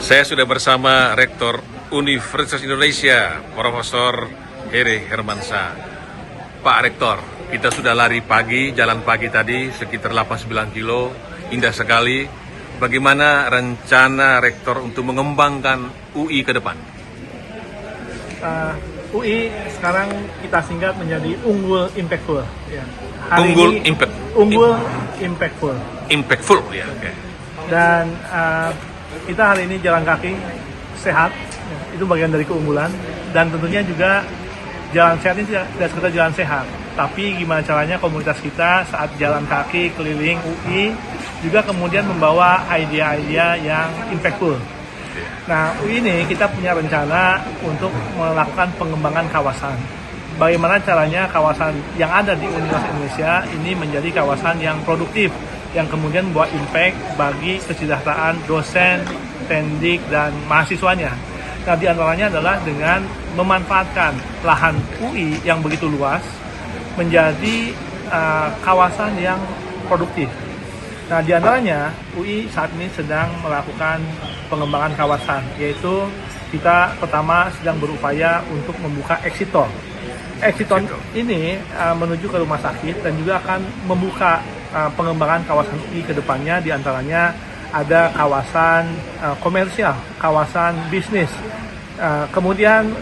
Saya sudah bersama Rektor Universitas Indonesia, Profesor Heri Hermansyah. Pak Rektor, kita sudah lari pagi, jalan pagi tadi sekitar 8-9 kilo, indah sekali. Bagaimana rencana Rektor untuk mengembangkan UI ke depan? UI sekarang kita singkat menjadi unggul impactful. Ya. Unggul Impactful. Impactful, ya. Okay. Dan kita hari ini jalan kaki sehat, itu bagian dari keunggulan. Dan tentunya juga jalan sehat ini tidak sekedar jalan sehat, tapi gimana caranya komunitas kita saat jalan kaki keliling UI juga kemudian membawa ide-ide yang impactful. Nah, UI ini kita punya rencana untuk melakukan pengembangan kawasan. Bagaimana caranya kawasan yang ada di Universitas Indonesia ini menjadi kawasan yang produktif, yang kemudian membawa impact bagi kesejahteraan dosen, pendidik, dan mahasiswanya. Nah, di antaranya adalah dengan memanfaatkan lahan UI yang begitu luas menjadi kawasan yang produktif. Nah, di antaranya UI saat ini sedang melakukan pengembangan kawasan, yaitu kita pertama sedang berupaya untuk membuka exit tol. Exit tol ini menuju ke rumah sakit dan juga akan membuka pengembangan kawasan UI ke depannya, di antaranya ada kawasan komersial, kawasan bisnis. Kemudian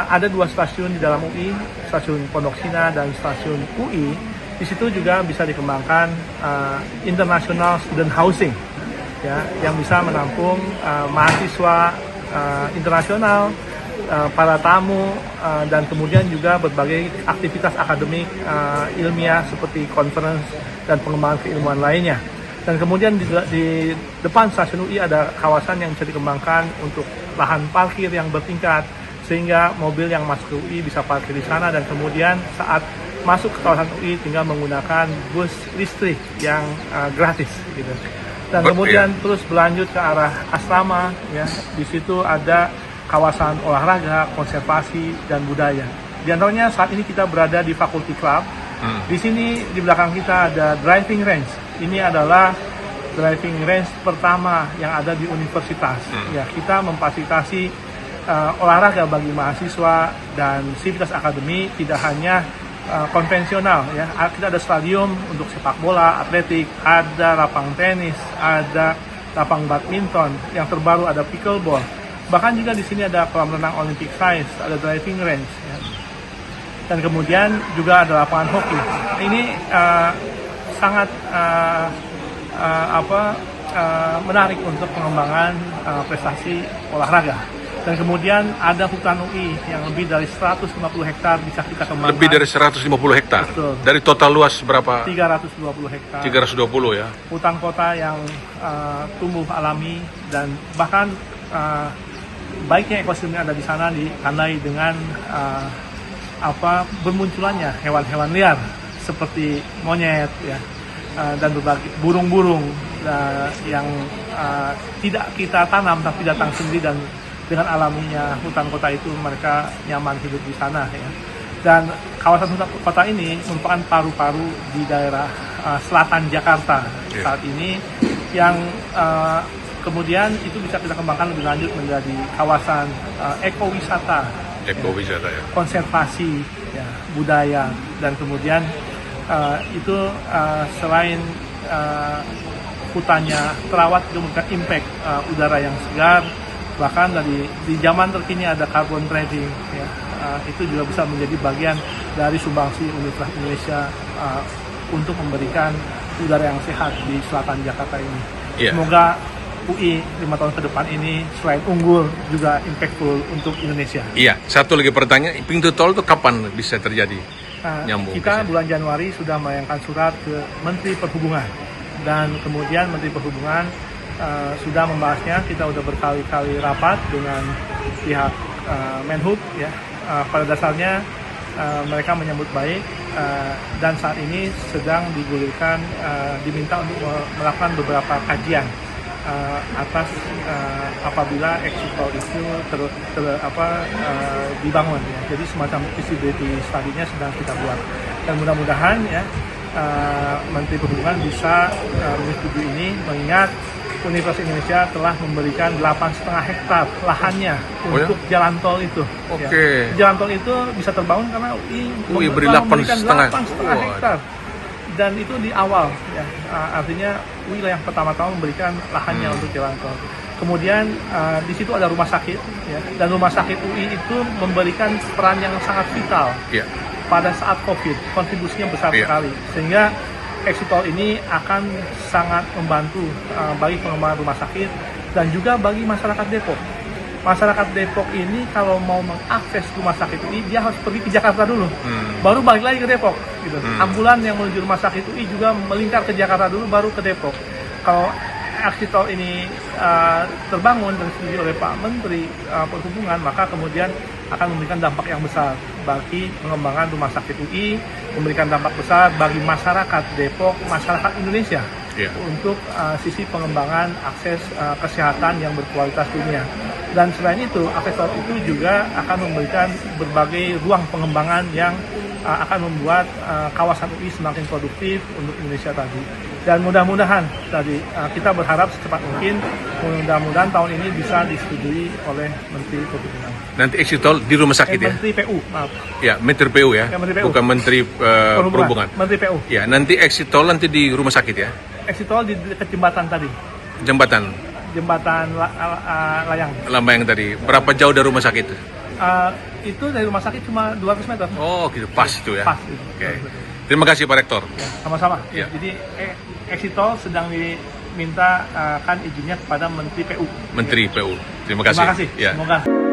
ada 2 stasiun di dalam UI, stasiun Pondok Cina dan stasiun UI. Di situ juga bisa dikembangkan international student housing, ya, yang bisa menampung mahasiswa internasional, para tamu, dan kemudian juga berbagai aktivitas akademik ilmiah seperti conference dan pengembangan keilmuan lainnya. Dan kemudian di depan stasiun UI ada kawasan yang bisa dikembangkan untuk lahan parkir yang bertingkat, sehingga mobil yang masuk ke UI bisa parkir di sana, dan kemudian saat masuk ke kawasan UI tinggal menggunakan bus listrik yang gratis, gitu. Dan kemudian terus berlanjut ke arah asrama, ya. Di situ ada kawasan olahraga, konservasi, dan budaya. Di antaranya saat ini kita berada di Faculty Club. Di sini di belakang kita ada driving range. Ini adalah driving range pertama yang ada di universitas. Ya, kita memfasilitasi olahraga bagi mahasiswa dan sivitas akademi, tidak hanya konvensional, ya. Kita ada stadium untuk sepak bola, atletik, ada lapang tenis, ada lapang badminton, yang terbaru ada pickleball. Bahkan juga di sini ada kolam renang Olympic size, ada driving range, ya. Dan kemudian juga ada lapangan hoki. Ini sangat menarik untuk pengembangan prestasi olahraga. Dan kemudian ada hutan UI yang lebih dari 150 hektar bisa kita kembangkan. Lebih dari 150 hektar? Betul. Dari total luas berapa? 320 hektar. 320, ya? Hutan kota yang tumbuh alami, dan bahkan baiknya ekosistem yang ada di sana ditandai dengan bermunculannya hewan-hewan liar seperti monyet, ya, dan berbagai burung-burung yang tidak kita tanam tapi datang sendiri, dan dengan alaminya hutan kota itu mereka nyaman hidup di sana, ya. Dan kawasan hutan kota ini merupakan paru-paru di daerah selatan Jakarta saat ini, yang kemudian itu bisa kita kembangkan lebih lanjut menjadi kawasan ekowisata, ya, konservasi, ya, budaya, dan kemudian itu selain hutannya terawat juga memberikan impact udara yang segar. Bahkan di zaman terkini ada carbon trading, ya. Itu juga bisa menjadi bagian dari sumbangsi Universitas Indonesia untuk memberikan udara yang sehat di selatan Jakarta ini. Yeah. Semoga UI 5 tahun ke depan ini selain unggul juga impactful untuk Indonesia. Iya, satu lagi pertanyaan, pintu tol itu kapan bisa terjadi? Kita bulan Januari sudah melayangkan surat ke Menteri Perhubungan, dan kemudian Menteri Perhubungan sudah membahasnya. Kita sudah berkali-kali rapat dengan pihak Menhub, ya. Pada dasarnya mereka menyambut baik, dan saat ini sedang digulirkan, diminta untuk melakukan beberapa kajian atas apabila exit tol itu dibangun, ya. Jadi semacam feasibility study-nya sedang kita buat, dan mudah-mudahan, ya, Menteri Perhubungan bisa menyetujui ini, mengingat Universitas Indonesia telah memberikan 8,5 hektar lahannya untuk jalan tol itu. Oke. Ya. Jalan tol itu bisa terbangun karena UI beri telah 8,5 memberikan 8,5 hektar. Dan itu di awal, ya. Artinya UI lah yang pertama-tama memberikan lahannya untuk jalan tol. Kemudian di situ ada rumah sakit, ya. Dan rumah sakit UI itu memberikan peran yang sangat vital pada saat COVID. Kontribusinya besar sekali, sehingga exit tol ini akan sangat membantu bagi pengembangan rumah sakit dan juga bagi masyarakat Depok. Masyarakat Depok ini kalau mau mengakses rumah sakit UI, dia harus pergi ke Jakarta dulu, baru balik lagi ke Depok. Gitu. Ambulan yang menuju rumah sakit UI juga melingkar ke Jakarta dulu, baru ke Depok. Kalau exit tol ini terbangun dan disetujui oleh Pak Menteri Perhubungan, maka kemudian akan memberikan dampak yang besar bagi pengembangan rumah sakit UI, memberikan dampak besar bagi masyarakat Depok, masyarakat Indonesia untuk sisi pengembangan akses kesehatan yang berkualitas dunia. Dan selain itu, akses tol itu juga akan memberikan berbagai ruang pengembangan yang akan membuat kawasan UI semakin produktif untuk Indonesia tadi. Dan mudah-mudahan tadi kita berharap secepat mungkin, mudah-mudahan tahun ini bisa disetujui oleh Menteri Perhubungan. Nanti exit tol di rumah sakit ya? Menteri PU, maaf. Ya, Menteri PU ya, Menteri PU. Bukan Menteri Perhubungan. Menteri PU. Ya, nanti exit tol nanti di rumah sakit ya? Exit tol di dekat jembatan tadi. Jembatan Layang. Lambayang tadi. Berapa jauh dari rumah sakit? Itu dari rumah sakit cuma 200 meter. Oh, gitu. Pas itu ya. Pas. Oke. Terima kasih Pak Rektor. Ya, sama-sama. Ya. Jadi exit tol sedang diminta kan izinnya kepada Menteri PU. Menteri PU. Terima kasih. Terima kasih. Ya. Semoga.